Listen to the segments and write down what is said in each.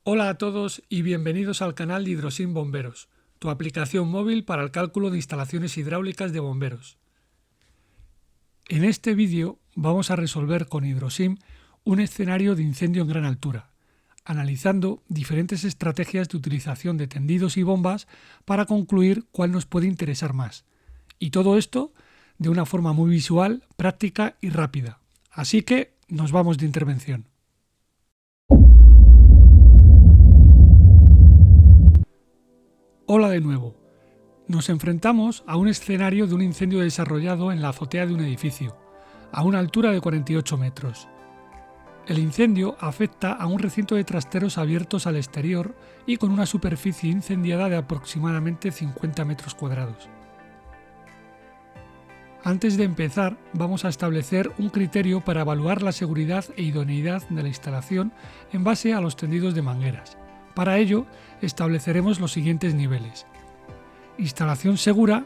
Hola a todos y bienvenidos al canal de Hidrosim Bomberos, tu aplicación móvil para el cálculo de instalaciones hidráulicas de bomberos. En este vídeo vamos a resolver con Hidrosim un escenario de incendio en gran altura, analizando diferentes estrategias de utilización de tendidos y bombas para concluir cuál nos puede interesar más. Y todo esto de una forma muy visual, práctica y rápida. Así que nos vamos de intervención. Hola de nuevo. Nos enfrentamos a un escenario de un incendio desarrollado en la azotea de un edificio, a una altura de 48 metros. El incendio afecta a un recinto de trasteros abiertos al exterior y con una superficie incendiada de aproximadamente 50 metros cuadrados. Antes de empezar, vamos a establecer un criterio para evaluar la seguridad e idoneidad de la instalación en base a los tendidos de mangueras. Para ello, estableceremos los siguientes niveles. Instalación segura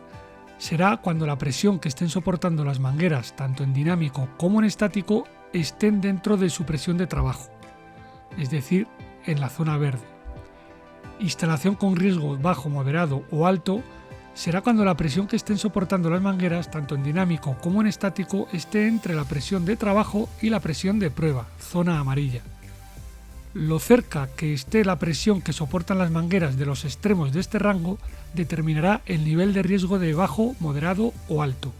será cuando la presión que estén soportando las mangueras, tanto en dinámico como en estático, estén dentro de su presión de trabajo, es decir, en la zona verde. Instalación con riesgo bajo, moderado o alto será cuando la presión que estén soportando las mangueras, tanto en dinámico como en estático, esté entre la presión de trabajo y la presión de prueba, zona amarilla. Lo cerca que esté la presión que soportan las mangueras de los extremos de este rango determinará el nivel de riesgo de bajo, moderado o alto.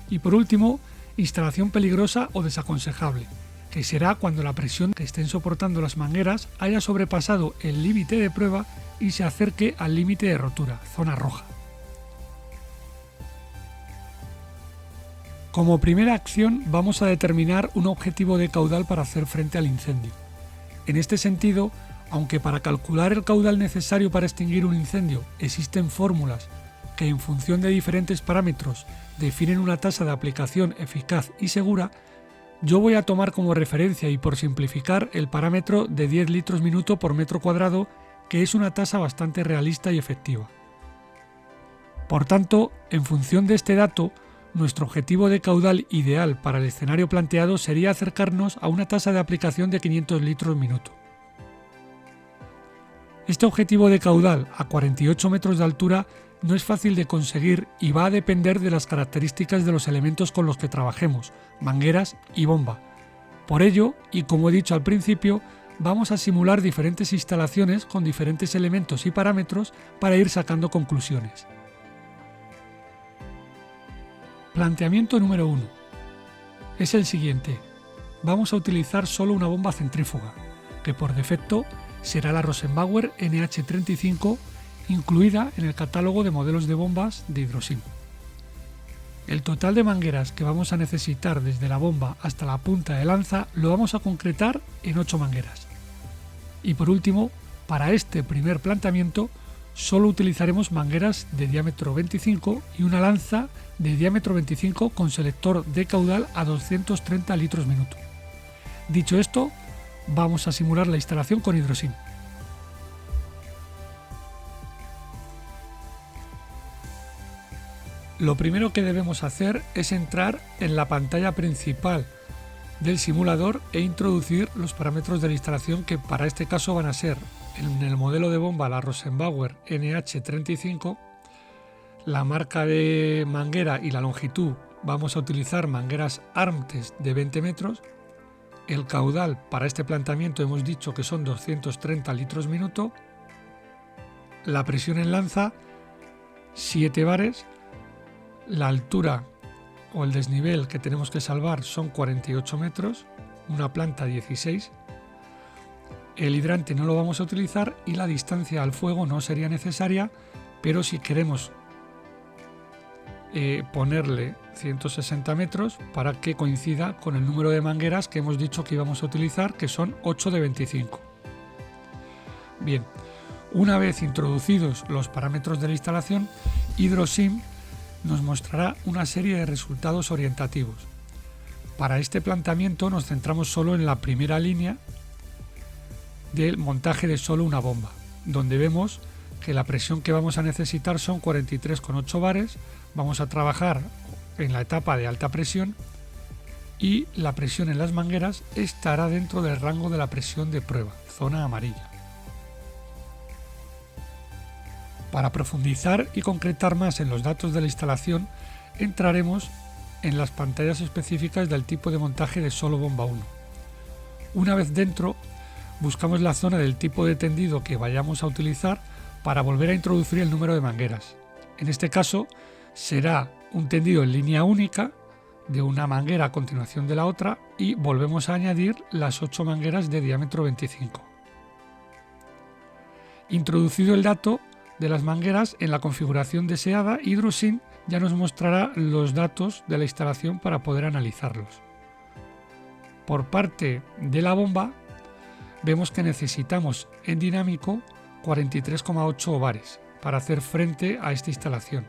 Y por último, instalación peligrosa o desaconsejable, que será cuando la presión que estén soportando las mangueras haya sobrepasado el límite de prueba y se acerque al límite de rotura, zona roja. Como primera acción vamos a determinar un objetivo de caudal para hacer frente al incendio. En este sentido, aunque para calcular el caudal necesario para extinguir un incendio existen fórmulas que en función de diferentes parámetros definen una tasa de aplicación eficaz y segura, yo voy a tomar como referencia y por simplificar el parámetro de 10 litros minuto por metro cuadrado, que es una tasa bastante realista y efectiva. Por tanto, en función de este dato, nuestro objetivo de caudal ideal para el escenario planteado sería acercarnos a una tasa de aplicación de 500 litros minuto. Este objetivo de caudal a 48 metros de altura no es fácil de conseguir y va a depender de las características de los elementos con los que trabajemos, mangueras y bomba. Por ello, y como he dicho al principio, vamos a simular diferentes instalaciones con diferentes elementos y parámetros para ir sacando conclusiones. Planteamiento número 1. Es el siguiente. Vamos a utilizar solo una bomba centrífuga, que por defecto será la Rosenbauer NH35, incluida en el catálogo de modelos de bombas de Hidrosim. El total de mangueras que vamos a necesitar desde la bomba hasta la punta de lanza lo vamos a concretar en 8 mangueras. Y por último, para este primer planteamiento, solo utilizaremos mangueras de diámetro 25 y una lanza de diámetro 25 con selector de caudal a 230 litros minuto. Dicho esto, vamos a simular la instalación con Hidrosim. Lo primero que debemos hacer es entrar en la pantalla principal del simulador e introducir los parámetros de la instalación, que para este caso van a ser en el modelo de bomba la Rosenbauer NH35, la marca de manguera y la longitud vamos a utilizar mangueras Armtest de 20 metros, el caudal para este planteamiento hemos dicho que son 230 litros minuto, la presión en lanza 7 bares, la altura o el desnivel que tenemos que salvar son 48 metros, una planta 16, el hidrante no lo vamos a utilizar y la distancia al fuego no sería necesaria, pero si queremos ponerle 160 metros para que coincida con el número de mangueras que hemos dicho que íbamos a utilizar, que son 8 de 25. Bien, una vez introducidos los parámetros de la instalación, Hidrosim nos mostrará una serie de resultados orientativos. Para este planteamiento nos centramos solo en la primera línea del montaje de solo una bomba, donde vemos que la presión que vamos a necesitar son 43,8 bares, vamos a trabajar en la etapa de alta presión y la presión en las mangueras estará dentro del rango de la presión de prueba, zona amarilla. Para profundizar y concretar más en los datos de la instalación, entraremos en las pantallas específicas del tipo de montaje de solo bomba 1. Una vez dentro, buscamos la zona del tipo de tendido que vayamos a utilizar para volver a introducir el número de mangueras. En este caso, será un tendido en línea única de una manguera a continuación de la otra y volvemos a añadir las 8 mangueras de diámetro 25. Introducido el dato de las mangueras en la configuración deseada, Hydrosyn ya nos mostrará los datos de la instalación para poder analizarlos. Por parte de la bomba, vemos que necesitamos en dinámico 43,8 bares para hacer frente a esta instalación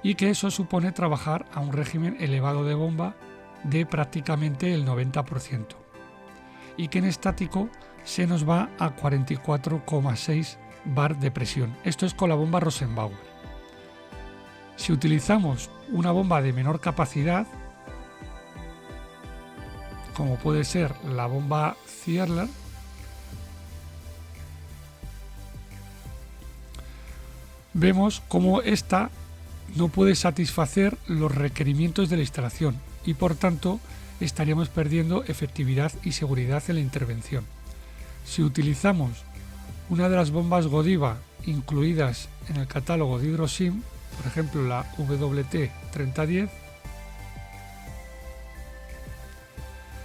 y que eso supone trabajar a un régimen elevado de bomba de prácticamente el 90% y que en estático se nos va a 44,6 bar de presión. Esto es con la bomba Rosenbauer. Si utilizamos una bomba de menor capacidad, como puede ser la bomba Zierler, vemos cómo esta no puede satisfacer los requerimientos de la instalación y por tanto estaríamos perdiendo efectividad y seguridad en la intervención. Si utilizamos una de las bombas Godiva incluidas en el catálogo de Hydrosyn, por ejemplo la WT3010,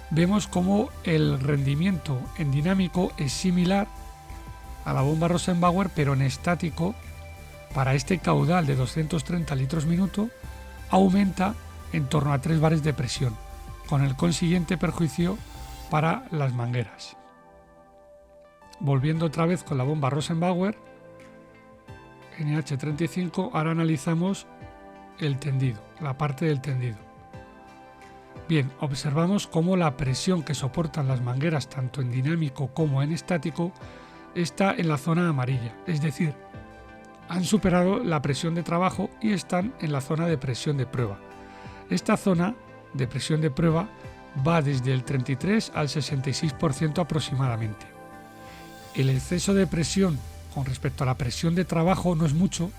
vemos cómo el rendimiento en dinámico es similar a la bomba Rosenbauer, pero en estático, para este caudal de 230 litros minuto, aumenta en torno a 3 bares de presión, con el consiguiente perjuicio para las mangueras. Volviendo otra vez con la bomba Rosenbauer, NH35, ahora analizamos el tendido, la parte del tendido. Bien, observamos cómo la presión que soportan las mangueras tanto en dinámico como en estático está en la zona amarilla, es decir, han superado la presión de trabajo y están en la zona de presión de prueba. Esta zona de presión de prueba va desde el 33 al 66% aproximadamente. El exceso de presión con respecto a la presión de trabajo no es mucho,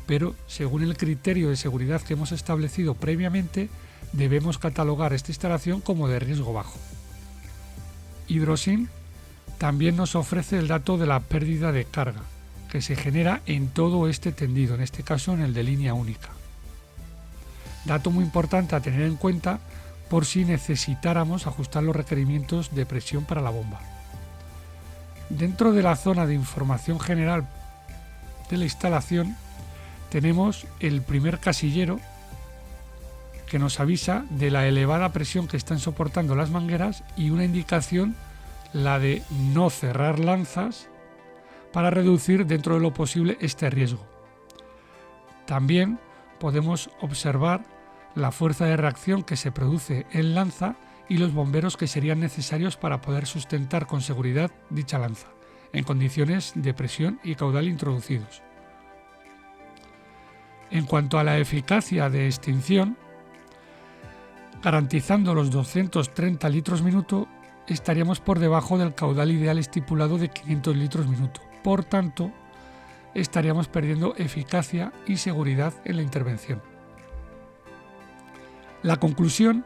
pero según el criterio de seguridad que hemos establecido previamente, debemos catalogar esta instalación como de riesgo bajo. Hydrosyn también nos ofrece el dato de la pérdida de carga, que se genera en todo este tendido, en este caso en el de línea única. Dato muy importante a tener en cuenta por si necesitáramos ajustar los requerimientos de presión para la bomba. Dentro de la zona de información general de la instalación tenemos el primer casillero que nos avisa de la elevada presión que están soportando las mangueras y una indicación, la de no cerrar lanzas, para reducir dentro de lo posible este riesgo. También podemos observar la fuerza de reacción que se produce en lanza y los bomberos que serían necesarios para poder sustentar con seguridad dicha lanza, en condiciones de presión y caudal introducidos. En cuanto a la eficacia de extinción, garantizando los 230 litros minuto, estaríamos por debajo del caudal ideal estipulado de 500 litros minuto. Por tanto, estaríamos perdiendo eficacia y seguridad en la intervención. La conclusión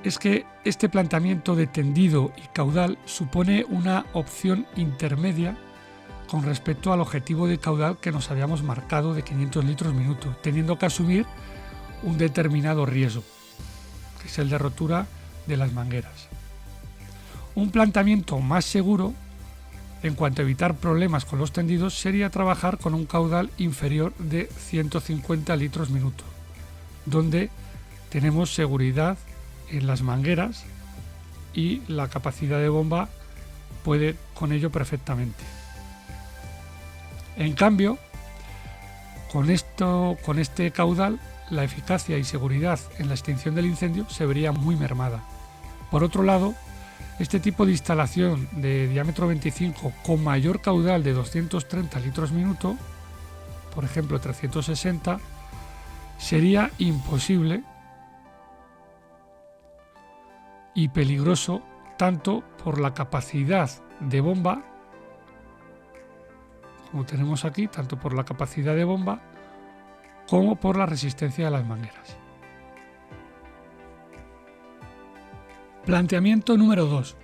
es que este planteamiento de tendido y caudal supone una opción intermedia con respecto al objetivo de caudal que nos habíamos marcado de 500 litros minuto, teniendo que asumir un determinado riesgo, que es el de rotura de las mangueras. Un planteamiento más seguro en cuanto a evitar problemas con los tendidos sería trabajar con un caudal inferior de 150 litros minuto, donde tenemos seguridad en las mangueras y la capacidad de bomba puede con ello perfectamente. En cambio, con este caudal, la eficacia y seguridad en la extinción del incendio se vería muy mermada. Por otro lado, este tipo de instalación de diámetro 25 con mayor caudal de 230 litros minuto, por ejemplo 360, sería imposible y peligroso tanto por la capacidad de bomba, como tenemos aquí, tanto por la capacidad de bomba como por la resistencia de las mangueras. Planteamiento número 2.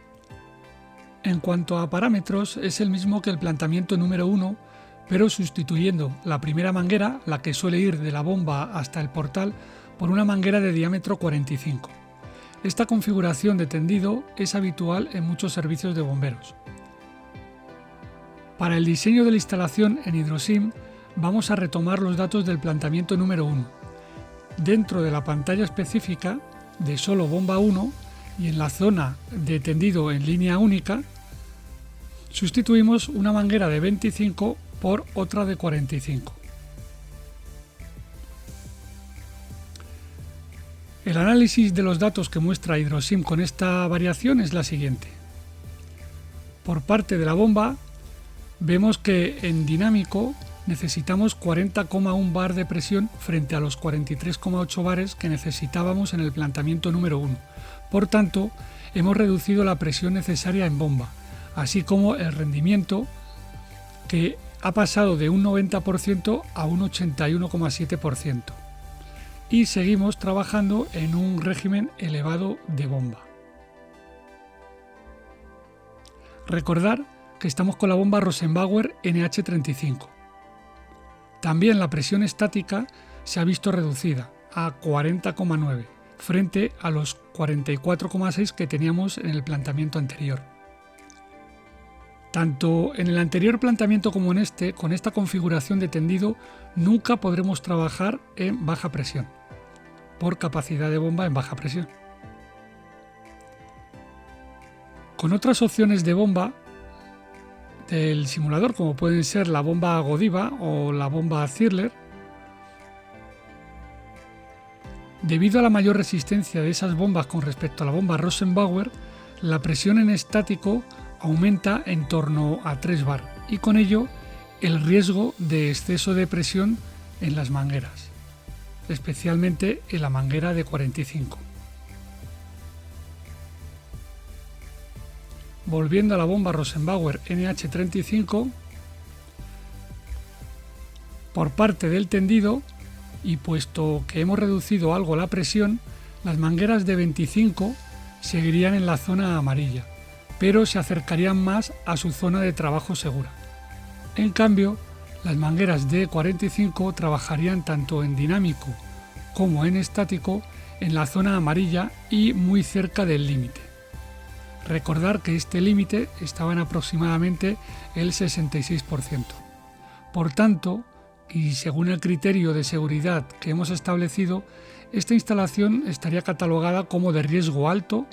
En cuanto a parámetros, es el mismo que el planteamiento número 1, pero sustituyendo la primera manguera, la que suele ir de la bomba hasta el portal, por una manguera de diámetro 45. Esta configuración de tendido es habitual en muchos servicios de bomberos. Para el diseño de la instalación en Hidrosim vamos a retomar los datos del planteamiento número 1. Dentro de la pantalla específica de solo bomba 1 y en la zona de tendido en línea única, sustituimos una manguera de 25 por otra de 45. El análisis de los datos que muestra Hidrosim con esta variación es la siguiente. Por parte de la bomba, vemos que en dinámico necesitamos 40,1 bar de presión frente a los 43,8 bares que necesitábamos en el planteamiento número 1. Por tanto, hemos reducido la presión necesaria en bomba, así como el rendimiento, que ha pasado de un 90% a un 81,7%. Y seguimos trabajando en un régimen elevado de bomba. Recordar que estamos con la bomba Rosenbauer NH35. También la presión estática se ha visto reducida a 40,9 frente a los 44,6 que teníamos en el planteamiento anterior. Tanto en el anterior planteamiento como en este, con esta configuración de tendido, nunca podremos trabajar en baja presión, por capacidad de bomba en baja presión. Con otras opciones de bomba del simulador, como pueden ser la bomba Godiva o la bomba Zirler, debido a la mayor resistencia de esas bombas con respecto a la bomba Rosenbauer, la presión en estático aumenta en torno a 3 bar y con ello el riesgo de exceso de presión en las mangueras, especialmente en la manguera de 45. Volviendo a la bomba Rosenbauer NH35, por parte del tendido, y puesto que hemos reducido algo la presión, las mangueras de 25 seguirían en la zona amarilla, pero se acercarían más a su zona de trabajo segura. En cambio, las mangueras de 45 trabajarían tanto en dinámico como en estático en la zona amarilla y muy cerca del límite. Recordar que este límite estaba en aproximadamente el 66%. Por tanto, y según el criterio de seguridad que hemos establecido, esta instalación estaría catalogada como de riesgo alto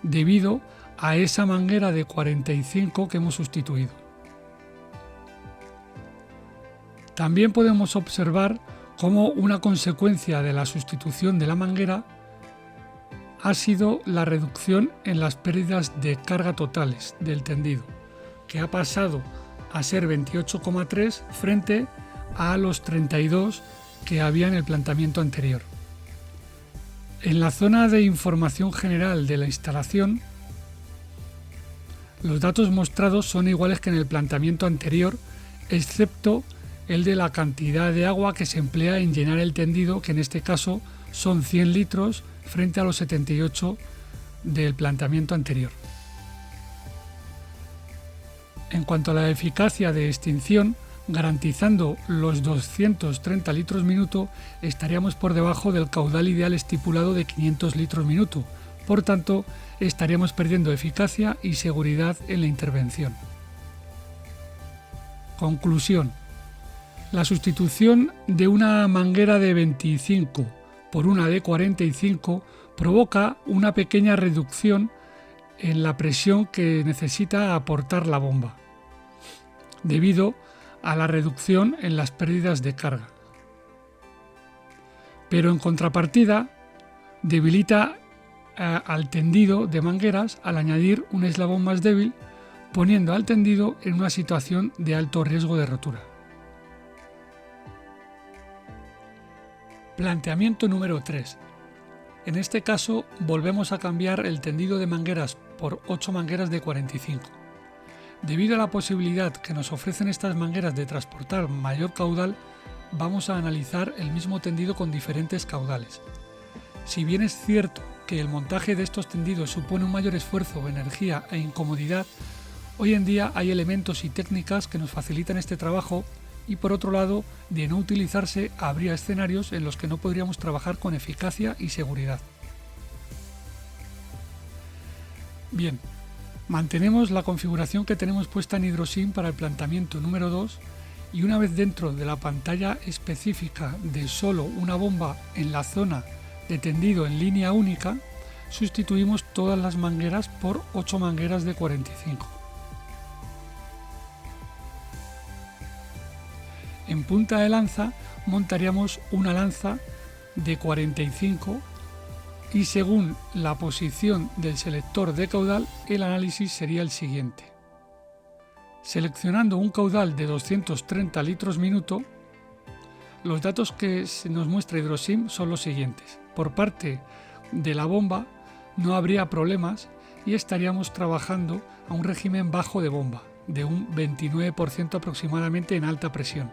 debido a esa manguera de 45 que hemos sustituido. También podemos observar cómo una consecuencia de la sustitución de la manguera ha sido la reducción en las pérdidas de carga totales del tendido, que ha pasado a ser 28,3 frente a los 32 que había en el planteamiento anterior. En la zona de información general de la instalación, los datos mostrados son iguales que en el planteamiento anterior, excepto el de la cantidad de agua que se emplea en llenar el tendido, que en este caso son 100 litros frente a los 78 del planteamiento anterior. En cuanto a la eficacia de extinción, garantizando los 230 litros minuto, estaríamos por debajo del caudal ideal estipulado de 500 litros minuto. Por tanto, estaríamos perdiendo eficacia y seguridad en la intervención. Conclusión. La sustitución de una manguera de 25 por una de 45 provoca una pequeña reducción en la presión que necesita aportar la bomba, debido a la reducción en las pérdidas de carga. Pero en contrapartida, debilita al tendido de mangueras al añadir un eslabón más débil, poniendo al tendido en una situación de alto riesgo de rotura. Planteamiento número 3. En este caso volvemos a cambiar el tendido de mangueras por 8 mangueras de 45. Debido a la posibilidad que nos ofrecen estas mangueras de transportar mayor caudal, vamos a analizar el mismo tendido con diferentes caudales. Si bien es cierto que el montaje de estos tendidos supone un mayor esfuerzo, energía e incomodidad, hoy en día hay elementos y técnicas que nos facilitan este trabajo y por otro lado, de no utilizarse, habría escenarios en los que no podríamos trabajar con eficacia y seguridad. Bien, mantenemos la configuración que tenemos puesta en HydroSim para el planteamiento número 2 y una vez dentro de la pantalla específica de solo una bomba en la zona de tendido en línea única, sustituimos todas las mangueras por 8 mangueras de 45. En punta de lanza montaríamos una lanza de 45 y según la posición del selector de caudal el análisis sería el siguiente. Seleccionando un caudal de 230 litros minuto, los datos que nos muestra HydroSim son los siguientes. Por parte de la bomba no habría problemas y estaríamos trabajando a un régimen bajo de bomba, de un 29% aproximadamente en alta presión.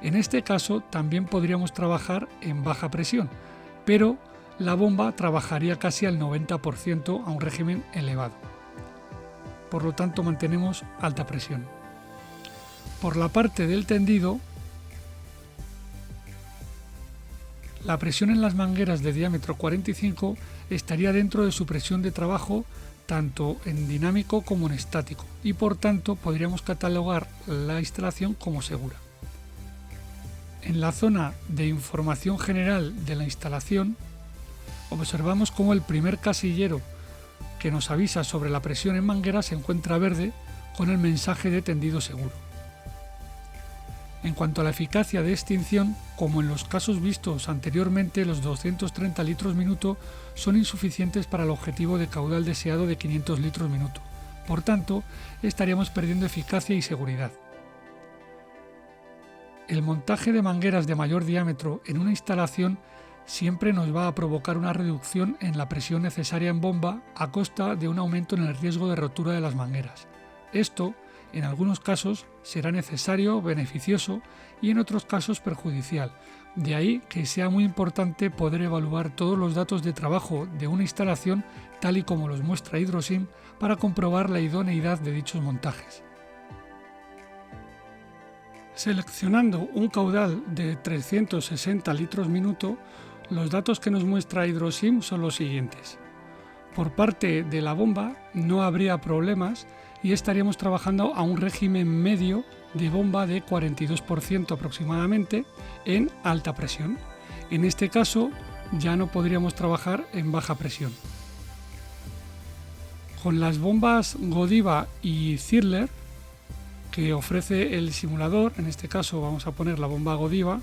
En este caso también podríamos trabajar en baja presión, pero la bomba trabajaría casi al 90% a un régimen elevado. Por lo tanto mantenemos alta presión. Por la parte del tendido, la presión en las mangueras de diámetro 45 estaría dentro de su presión de trabajo tanto en dinámico como en estático y por tanto podríamos catalogar la instalación como segura. En la zona de información general de la instalación observamos cómo el primer casillero que nos avisa sobre la presión en manguera se encuentra verde con el mensaje de tendido seguro. En cuanto a la eficacia de extinción, como en los casos vistos anteriormente, los 230 litros minuto son insuficientes para el objetivo de caudal deseado de 500 litros minuto. Por tanto, estaríamos perdiendo eficacia y seguridad. El montaje de mangueras de mayor diámetro en una instalación siempre nos va a provocar una reducción en la presión necesaria en bomba a costa de un aumento en el riesgo de rotura de las mangueras. Esto, en algunos casos, será necesario, beneficioso y en otros casos perjudicial. De ahí que sea muy importante poder evaluar todos los datos de trabajo de una instalación tal y como los muestra HydroSim para comprobar la idoneidad de dichos montajes. Seleccionando un caudal de 360 litros minuto, los datos que nos muestra HydroSim son los siguientes. Por parte de la bomba no habría problemas y estaríamos trabajando a un régimen medio de bomba de 42% aproximadamente en alta presión. En este caso ya no podríamos trabajar en baja presión. Con las bombas Godiva y Zirler que ofrece el simulador, en este caso vamos a poner la bomba Godiva,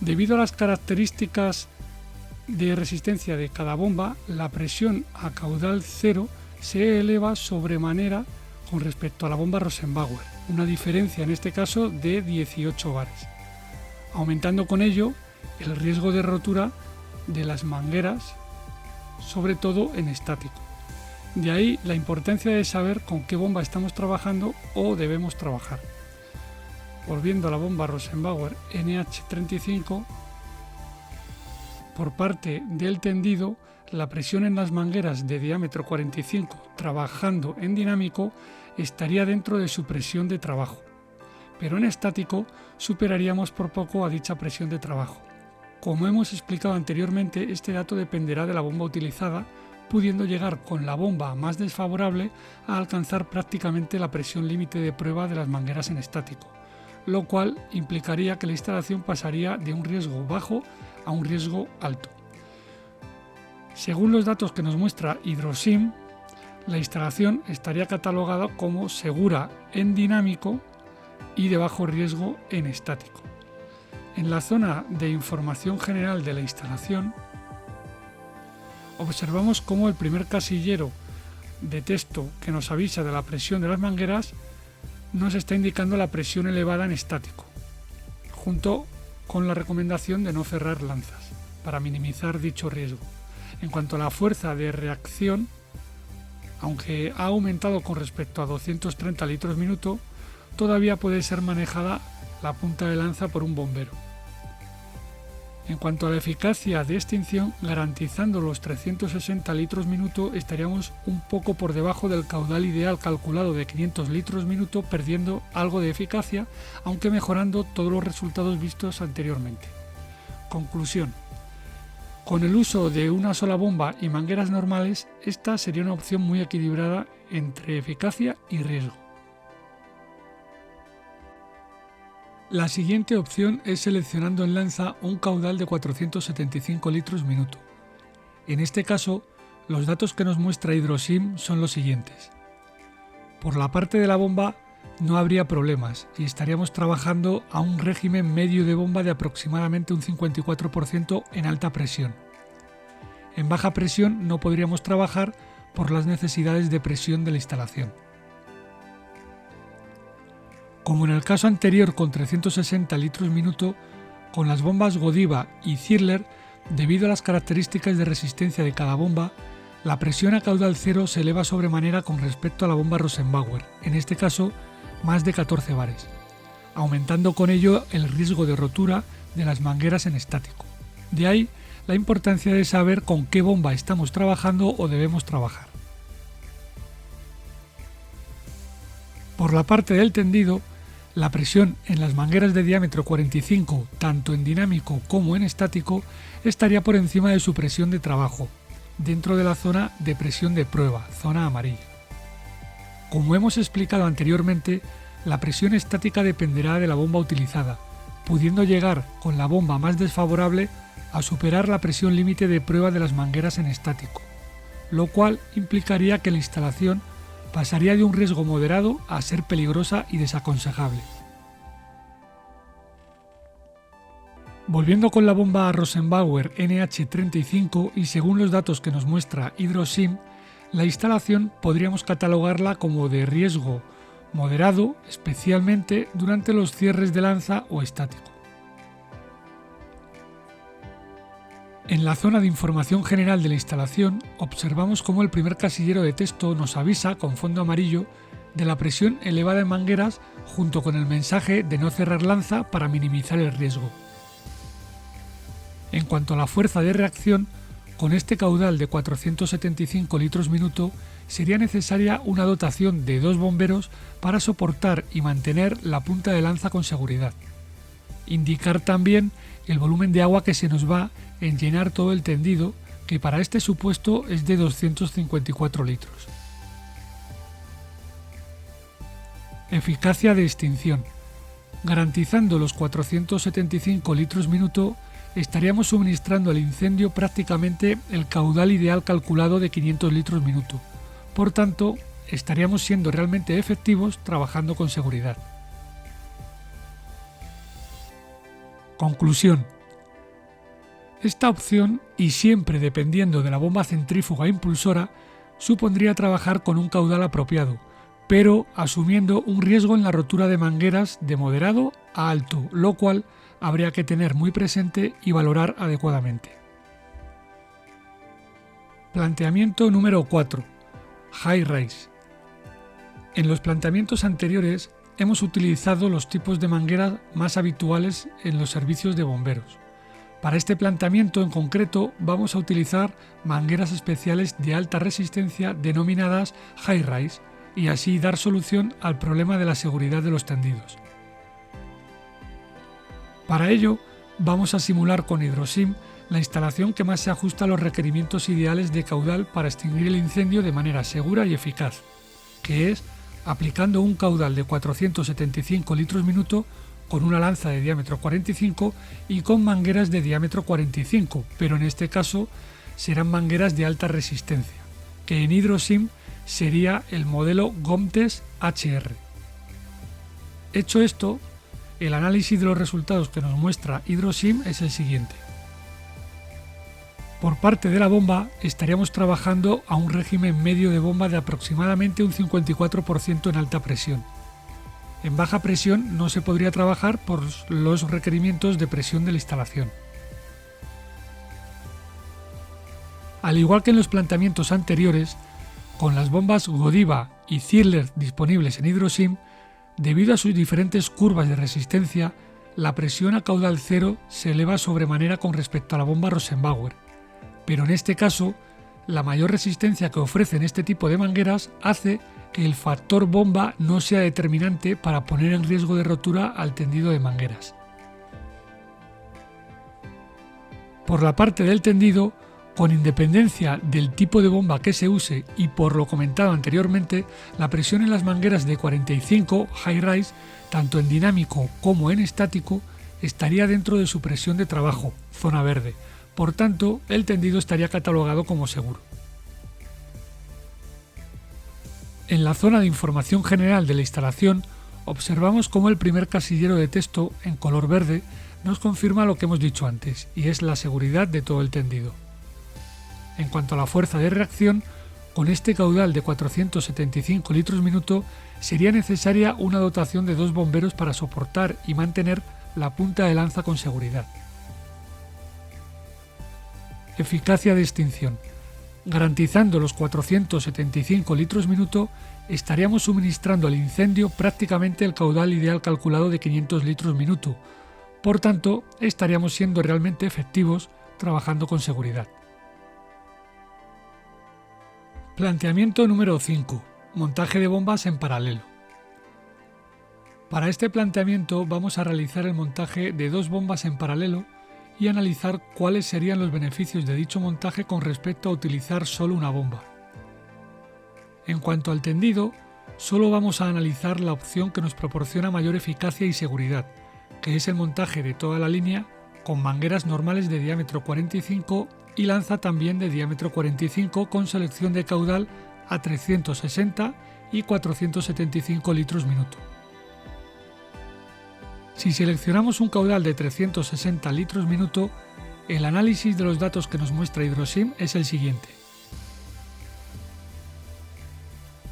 debido a las características de resistencia de cada bomba, la presión a caudal cero se eleva sobremanera con respecto a la bomba Rosenbauer, una diferencia en este caso de 18 bares, aumentando con ello el riesgo de rotura de las mangueras, sobre todo en estático. De ahí la importancia de saber con qué bomba estamos trabajando o debemos trabajar. Volviendo a la bomba Rosenbauer NH35, por parte del tendido, la presión en las mangueras de diámetro 45 trabajando en dinámico estaría dentro de su presión de trabajo, pero en estático superaríamos por poco a dicha presión de trabajo. Como hemos explicado anteriormente, este dato dependerá de la bomba utilizada, pudiendo llegar con la bomba más desfavorable a alcanzar prácticamente la presión límite de prueba de las mangueras en estático, lo cual implicaría que la instalación pasaría de un riesgo bajo a un riesgo alto. Según los datos que nos muestra HydroSim, la instalación estaría catalogada como segura en dinámico y de bajo riesgo en estático. En la zona de información general de la instalación, observamos cómo el primer casillero de texto que nos avisa de la presión de las mangueras nos está indicando la presión elevada en estático, junto con la recomendación de no cerrar lanzas. para minimizar dicho riesgo. En cuanto a la fuerza de reacción, aunque ha aumentado con respecto a 230 litros minuto, todavía puede ser manejada la punta de lanza por un bombero. En cuanto a la eficacia de extinción, garantizando los 360 litros minuto, estaríamos un poco por debajo del caudal ideal calculado de 500 litros minuto, perdiendo algo de eficacia, aunque mejorando todos los resultados vistos anteriormente. Conclusión. Con el uso de una sola bomba y mangueras normales, esta sería una opción muy equilibrada entre eficacia y riesgo. La siguiente opción es seleccionando en lanza un caudal de 475 litros minuto. En este caso, los datos que nos muestra Hydrosim son los siguientes. Por la parte de la bomba no habría problemas y estaríamos trabajando a un régimen medio de bomba de aproximadamente un 54% en alta presión. En baja presión no podríamos trabajar por las necesidades de presión de la instalación. Como en el caso anterior con 360 litros minuto, con las bombas Godiva y Zirler, debido a las características de resistencia de cada bomba, la presión a caudal cero se eleva sobremanera con respecto a la bomba Rosenbauer, en este caso más de 14 bares, aumentando con ello el riesgo de rotura de las mangueras en estático. De ahí la importancia de saber con qué bomba estamos trabajando o debemos trabajar. Por la parte del tendido, la presión en las mangueras de diámetro 45, tanto en dinámico como en estático, estaría por encima de su presión de trabajo, dentro de la zona de presión de prueba, zona amarilla. Como hemos explicado anteriormente, la presión estática dependerá de la bomba utilizada, pudiendo llegar con la bomba más desfavorable a superar la presión límite de prueba de las mangueras en estático, lo cual implicaría que la instalación pasaría de un riesgo moderado a ser peligrosa y desaconsejable. Volviendo con la bomba Rosenbauer NH35 y según los datos que nos muestra Hydrosim, la instalación podríamos catalogarla como de riesgo moderado, especialmente durante los cierres de lanza o estático. En la zona de información general de la instalación observamos cómo el primer casillero de texto nos avisa con fondo amarillo de la presión elevada en mangueras junto con el mensaje de no cerrar lanza para minimizar el riesgo. En cuanto a la fuerza de reacción, con este caudal de 475 litros minuto sería necesaria una dotación de 2 bomberos para soportar y mantener la punta de lanza con seguridad. Indicar también el volumen de agua que se nos va en llenar todo el tendido, que para este supuesto es de 254 litros. Eficacia de extinción. Garantizando los 475 litros minuto, estaríamos suministrando al incendio prácticamente el caudal ideal calculado de 500 litros minuto. Por tanto, estaríamos siendo realmente efectivos trabajando con seguridad. Conclusión. Esta opción, y siempre dependiendo de la bomba centrífuga impulsora, supondría trabajar con un caudal apropiado, pero asumiendo un riesgo en la rotura de mangueras de moderado a alto, lo cual habría que tener muy presente y valorar adecuadamente. Planteamiento número 4. High Rise. En los planteamientos anteriores hemos utilizado los tipos de mangueras más habituales en los servicios de bomberos. Para este planteamiento en concreto vamos a utilizar mangueras especiales de alta resistencia denominadas High Rise y así dar solución al problema de la seguridad de los tendidos. Para ello vamos a simular con Hydrosim la instalación que más se ajusta a los requerimientos ideales de caudal para extinguir el incendio de manera segura y eficaz, que es aplicando un caudal de 475 litros minuto con una lanza de diámetro 45 y con mangueras de diámetro 45, pero en este caso serán mangueras de alta resistencia, que en Hydrosim sería el modelo Gomtes HR. Hecho esto, el análisis de los resultados que nos muestra Hydrosim es el siguiente. Por parte de la bomba estaríamos trabajando a un régimen medio de bomba de aproximadamente un 54% en alta presión. En baja presión no se podría trabajar por los requerimientos de presión de la instalación. Al igual que en los planteamientos anteriores, con las bombas Godiva y Ziegler disponibles en Hydrosim, debido a sus diferentes curvas de resistencia, la presión a caudal cero se eleva sobremanera con respecto a la bomba Rosenbauer, pero en este caso, la mayor resistencia que ofrecen este tipo de mangueras hace que el factor bomba no sea determinante para poner en riesgo de rotura al tendido de mangueras. Por la parte del tendido, con independencia del tipo de bomba que se use y por lo comentado anteriormente, la presión en las mangueras de 45 high rise, tanto en dinámico como en estático, estaría dentro de su presión de trabajo, zona verde. Por tanto, el tendido estaría catalogado como seguro. En la zona de información general de la instalación, observamos cómo el primer casillero de texto en color verde nos confirma lo que hemos dicho antes, y es la seguridad de todo el tendido. En cuanto a la fuerza de reacción, con este caudal de 475 litros minuto sería necesaria una dotación de 2 bomberos para soportar y mantener la punta de lanza con seguridad. Eficacia de extinción. Garantizando los 475 litros minuto, estaríamos suministrando al incendio prácticamente el caudal ideal calculado de 500 litros minuto. Por tanto, estaríamos siendo realmente efectivos trabajando con seguridad. Planteamiento número 5. Montaje de bombas en paralelo. Para este planteamiento vamos a realizar el montaje de 2 bombas en paralelo y analizar cuáles serían los beneficios de dicho montaje con respecto a utilizar solo una bomba. En cuanto al tendido, solo vamos a analizar la opción que nos proporciona mayor eficacia y seguridad, que es el montaje de toda la línea con mangueras normales de diámetro 45 y lanza también de diámetro 45 con selección de caudal a 360 y 475 litros minuto. Si seleccionamos un caudal de 360 litros minuto, el análisis de los datos que nos muestra Hydrosim es el siguiente.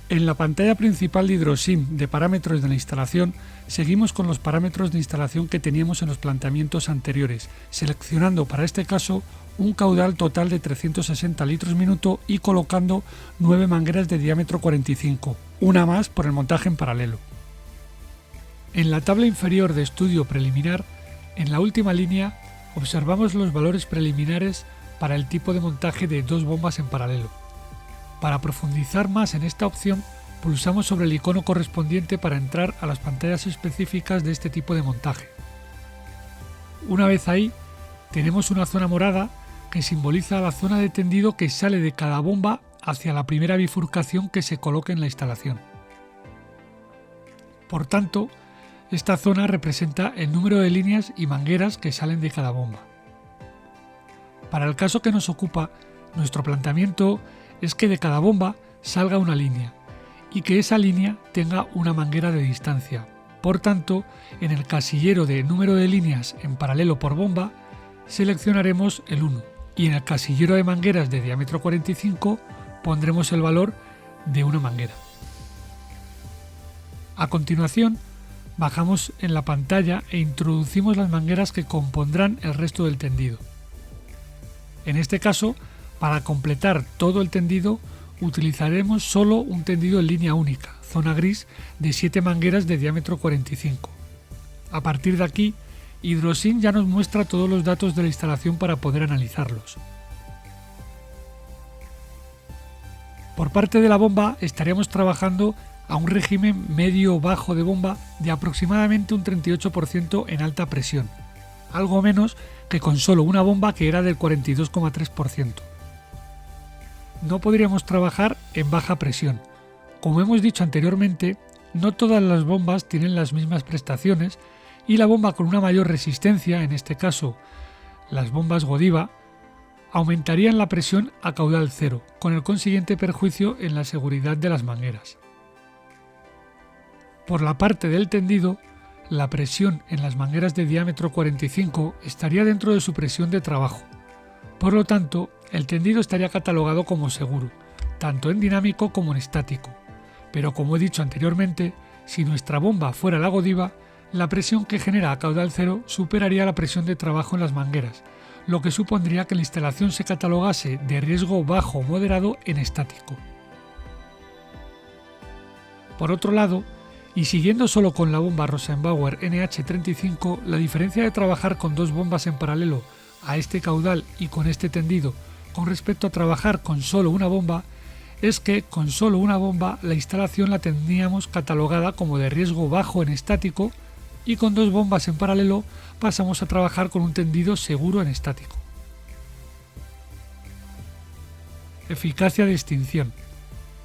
En la pantalla principal de Hydrosim de parámetros de la instalación, seguimos con los parámetros de instalación que teníamos en los planteamientos anteriores, seleccionando para este caso un caudal total de 360 litros minuto y colocando 9 mangueras de diámetro 45, una más por el montaje en paralelo. En la tabla inferior de estudio preliminar, en la última línea, observamos los valores preliminares para el tipo de montaje de 2 bombas en paralelo. Para profundizar más en esta opción, pulsamos sobre el icono correspondiente para entrar a las pantallas específicas de este tipo de montaje. Una vez ahí, tenemos una zona morada que simboliza la zona de tendido que sale de cada bomba hacia la primera bifurcación que se coloque en la instalación. Por tanto, esta zona representa el número de líneas y mangueras que salen de cada bomba. Para el caso que nos ocupa, nuestro planteamiento es que de cada bomba salga una línea y que esa línea tenga una manguera de distancia. Por tanto, en el casillero de número de líneas en paralelo por bomba, seleccionaremos el 1 y en el casillero de mangueras de diámetro 45 pondremos el valor de una manguera. A continuación, bajamos en la pantalla e introducimos las mangueras que compondrán el resto del tendido. En este caso, para completar todo el tendido, utilizaremos solo un tendido en línea única, zona gris, de 7 mangueras de diámetro 45. A partir de aquí, Hydrosim ya nos muestra todos los datos de la instalación para poder analizarlos. Por parte de la bomba estaríamos trabajando a un régimen medio-bajo de bomba de aproximadamente un 38% en alta presión, algo menos que con solo una bomba que era del 42,3%. No podríamos trabajar en baja presión. Como hemos dicho anteriormente, no todas las bombas tienen las mismas prestaciones y la bomba con una mayor resistencia, en este caso las bombas Godiva, aumentarían la presión a caudal cero, con el consiguiente perjuicio en la seguridad de las mangueras. Por la parte del tendido, la presión en las mangueras de diámetro 45 estaría dentro de su presión de trabajo. Por lo tanto, el tendido estaría catalogado como seguro, tanto en dinámico como en estático. Pero como he dicho anteriormente, si nuestra bomba fuera la Godiva, la presión que genera a caudal cero superaría la presión de trabajo en las mangueras, lo que supondría que la instalación se catalogase de riesgo bajo o moderado en estático. Por otro lado, y siguiendo solo con la bomba Rosenbauer NH35, la diferencia de trabajar con dos bombas en paralelo a este caudal y con este tendido con respecto a trabajar con solo una bomba es que con solo una bomba la instalación la tendríamos catalogada como de riesgo bajo en estático y con dos bombas en paralelo pasamos a trabajar con un tendido seguro en estático. Eficacia de extinción.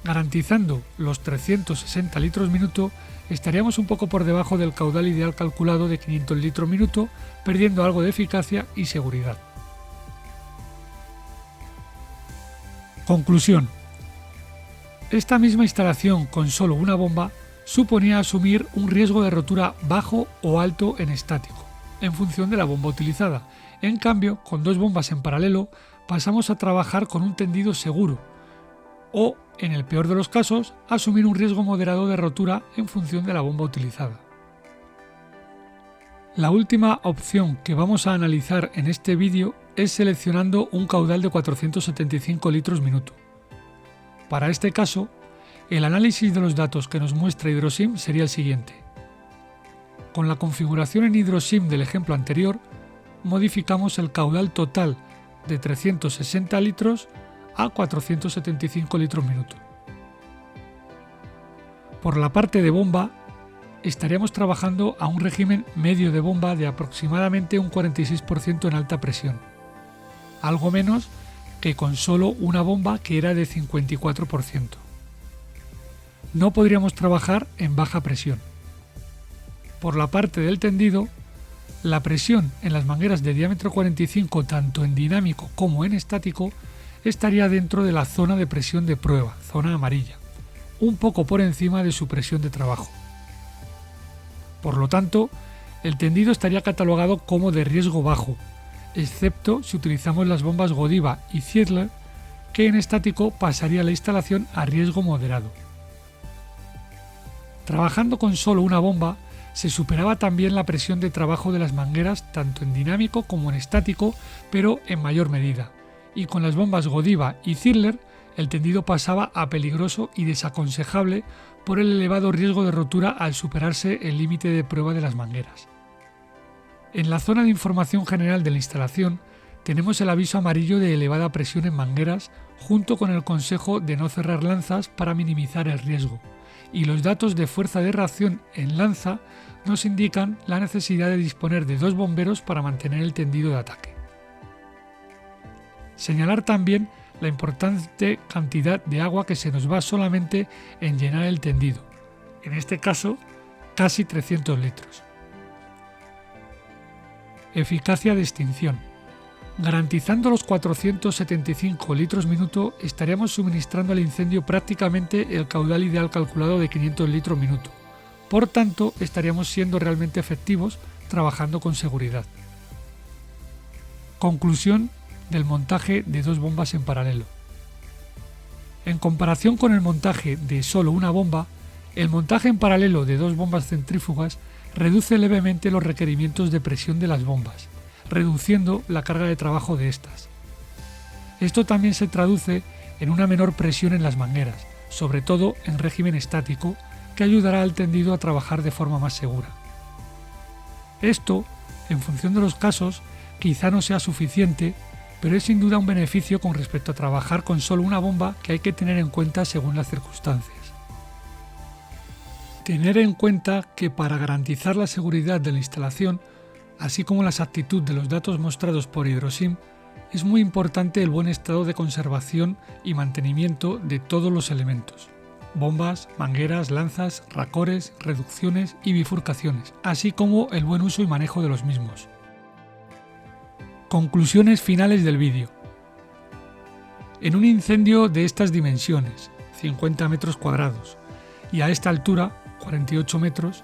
Garantizando los 360 litros minuto, estaríamos un poco por debajo del caudal ideal calculado de 500 litros minuto, perdiendo algo de eficacia y seguridad. Conclusión. Esta misma instalación con solo una bomba suponía asumir un riesgo de rotura bajo o alto en estático, en función de la bomba utilizada. En cambio, con dos bombas en paralelo, pasamos a trabajar con un tendido seguro, o, en el peor de los casos, asumir un riesgo moderado de rotura en función de la bomba utilizada. La última opción que vamos a analizar en este vídeo es seleccionando un caudal de 475 litros minuto. Para este caso, el análisis de los datos que nos muestra Hydrosim sería el siguiente. Con la configuración en Hydrosim del ejemplo anterior, modificamos el caudal total de 360 litros a 475 litros minuto. Por la parte de bomba, estaríamos trabajando a un régimen medio de bomba de aproximadamente un 46% en alta presión, algo menos que con solo una bomba que era de 54%. No podríamos trabajar en baja presión. Por la parte del tendido, la presión en las mangueras de diámetro 45 tanto en dinámico como en estático estaría dentro de la zona de presión de prueba, zona amarilla, un poco por encima de su presión de trabajo. Por lo tanto, el tendido estaría catalogado como de riesgo bajo, excepto si utilizamos las bombas Godiva y Ziegler, que en estático pasaría la instalación a riesgo moderado. Trabajando con solo una bomba, se superaba también la presión de trabajo de las mangueras tanto en dinámico como en estático, pero en mayor medida, y con las bombas Godiva y Ziegler el tendido pasaba a peligroso y desaconsejable por el elevado riesgo de rotura al superarse el límite de prueba de las mangueras. En la zona de información general de la instalación tenemos el aviso amarillo de elevada presión en mangueras junto con el consejo de no cerrar lanzas para minimizar el riesgo, y los datos de fuerza de reacción en lanza nos indican la necesidad de disponer de dos bomberos para mantener el tendido de ataque. Señalar también la importante cantidad de agua que se nos va solamente en llenar el tendido, en este caso casi 300 litros. Eficacia de extinción. Garantizando los 475 litros minuto, estaríamos suministrando al incendio prácticamente el caudal ideal calculado de 500 litros minuto. Por tanto, estaríamos siendo realmente efectivos trabajando con seguridad. Conclusión del montaje de dos bombas en paralelo. En comparación con el montaje de solo una bomba, el montaje en paralelo de dos bombas centrífugas reduce levemente los requerimientos de presión de las bombas, reduciendo la carga de trabajo de estas. Esto también se traduce en una menor presión en las mangueras, sobre todo en régimen estático, que ayudará al tendido a trabajar de forma más segura. Esto, en función de los casos, quizá no sea suficiente, pero es sin duda un beneficio con respecto a trabajar con solo una bomba que hay que tener en cuenta según las circunstancias. Tener en cuenta que para garantizar la seguridad de la instalación, así como la exactitud de los datos mostrados por Hydrosim, es muy importante el buen estado de conservación y mantenimiento de todos los elementos: bombas, mangueras, lanzas, racores, reducciones y bifurcaciones, así como el buen uso y manejo de los mismos. Conclusiones finales del vídeo. En un incendio de estas dimensiones, 50 metros cuadrados, y a esta altura, 48 metros,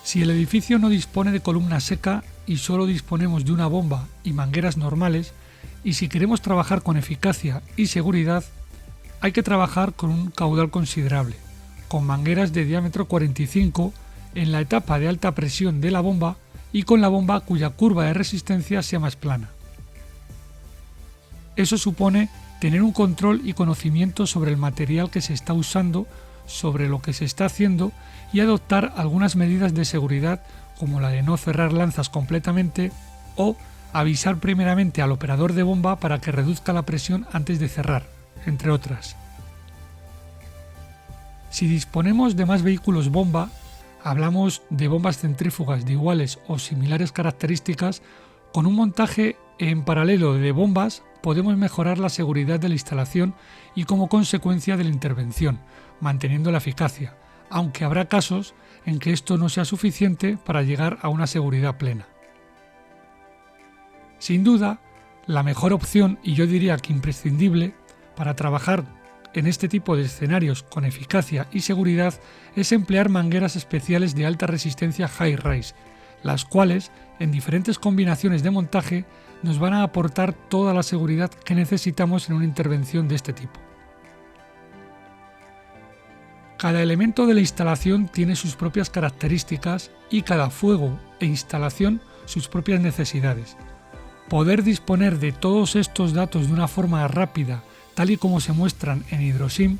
si el edificio no dispone de columna seca y solo disponemos de una bomba y mangueras normales, y si queremos trabajar con eficacia y seguridad, hay que trabajar con un caudal considerable, con mangueras de diámetro 45 en la etapa de alta presión de la bomba y con la bomba cuya curva de resistencia sea más plana. Eso supone tener un control y conocimiento sobre el material que se está usando, sobre lo que se está haciendo y adoptar algunas medidas de seguridad como la de no cerrar lanzas completamente o avisar primeramente al operador de bomba para que reduzca la presión antes de cerrar, entre otras. Si disponemos de más vehículos bomba, hablamos de bombas centrífugas de iguales o similares características, con un montaje en paralelo de bombas podemos mejorar la seguridad de la instalación y como consecuencia de la intervención, manteniendo la eficacia, aunque habrá casos en que esto no sea suficiente para llegar a una seguridad plena. Sin duda, la mejor opción, y yo diría que imprescindible, para trabajar en este tipo de escenarios con eficacia y seguridad es emplear mangueras especiales de alta resistencia high-rise, las cuales, en diferentes combinaciones de montaje, nos van a aportar toda la seguridad que necesitamos en una intervención de este tipo. Cada elemento de la instalación tiene sus propias características y cada fuego e instalación sus propias necesidades. Poder disponer de todos estos datos de una forma rápida, tal y como se muestran en HydroSim,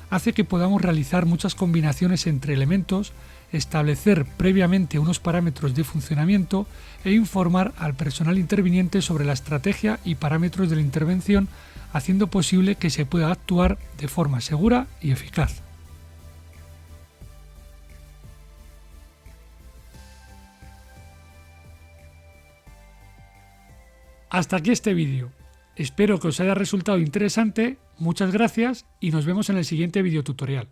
hace que podamos realizar muchas combinaciones entre elementos, establecer previamente unos parámetros de funcionamiento e informar al personal interviniente sobre la estrategia y parámetros de la intervención, haciendo posible que se pueda actuar de forma segura y eficaz. Hasta aquí este vídeo. Espero que os haya resultado interesante, muchas gracias y nos vemos en el siguiente videotutorial.